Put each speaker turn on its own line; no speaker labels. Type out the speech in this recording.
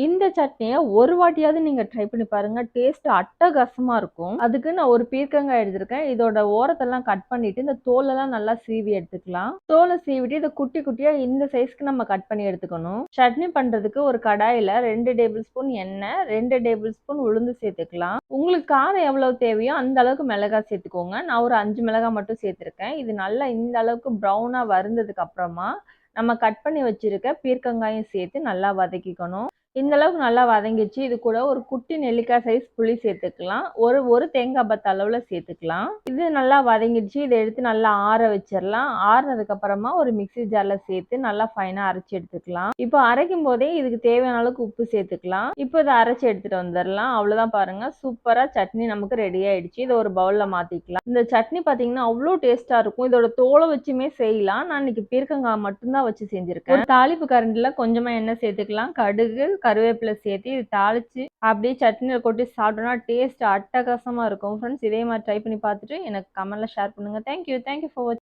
இந்த சட்னிய ஒரு வாட்டியாவது நீங்க ட்ரை பண்ணி பாருங்க. டேஸ்ட் அட்டகாசமா இருக்கும். அதுக்கு நான் ஒரு பீர்க்கங்காய் எடுத்திருக்கேன். இதோட ஓரத்தெல்லாம் கட் பண்ணிட்டு, இந்த தோலெல்லாம் நல்லா சீவி எடுத்துக்கலாம். தோல சீவிட்டு இத குட்டி குட்டியா இந்த சைஸ்க்கு நம்ம கட் பண்ணி எடுத்துக்கணும். சட்னி பண்றதுக்கு ஒரு கடாயில 2 டேபிள் ஸ்பூன் எண்ணெய், 2 டேபிள் ஸ்பூன் உளுந்து சேர்த்துக்கலாம். உங்களுக்கு காரம் எவ்வளவு தேவையோ அந்த அளவுக்கு மிளகாய் சேர்த்துக்கோங்க. நான் ஒரு 5 மிளகாய் மட்டும் சேர்த்திருக்கேன். இது நல்லா இந்த அளவுக்கு ப்ரௌனா வருந்ததுக்கு அப்புறமா நம்ம கட் பண்ணி வச்சிருக்க பீர்க்கங்காயும் சேர்த்து நல்லா வதக்கிக்கணும். இந்த அளவுக்கு நல்லா வதங்கிச்சு. இது கூட ஒரு குட்டி நெல்லிக்காய் சைஸ் புளி சேர்த்துக்கலாம். ஒரு தேங்காய் பத்த அளவுல சேர்த்துக்கலாம். இது நல்லா வதங்கிடுச்சு. இத எடுத்து நல்லா ஆற வச்சிரலாம். ஆறுனதுக்கு அப்புறமா ஒரு மிக்ஸி ஜார்ல சேர்த்து நல்லா ஃபைனா அரைச்சு எடுத்துக்கலாம். இப்போ அரைக்கும் போதே இதுக்கு தேவையான அளவுக்கு உப்பு சேர்த்துக்கலாம். இப்போ இத அரைச்சு எடுத்துட்டு வந்துரலாம். அவ்வளவுதான் பாருங்க. சூப்பரா சட்னி நமக்கு ரெடி ஆயிடுச்சு. இத ஒரு பவுல்ல மாத்திக்கலாம். இந்த சட்னி பாத்தீங்கன்னா அவ்வளோ டேஸ்டா இருக்கும். இதோட தோலை வச்சுமே செய்யலாம். நான் இன்னைக்கு பீர்க்கங்காய் மட்டும்தான் வச்சு செஞ்சிருக்கேன். ஒரு தாளிப்பு கரண்டில கொஞ்சமா எண்ணெய் சேர்த்துக்கலாம். கடுகு, கருவேப்பிலை சேர்த்து இது தாளிச்சு அப்படியே சட்னியில கொட்டி சாப்பிட்டோம்னா டேஸ்ட் அட்டகாசமா இருக்கும். ஃப்ரெண்ட்ஸ் இதே மாதிரி ட்ரை பண்ணி பார்த்துட்டு எனக்கு கமெண்ட்ல ஷேர் பண்ணுங்க. தேங்க்யூ ஃபார் வாட்சிங்.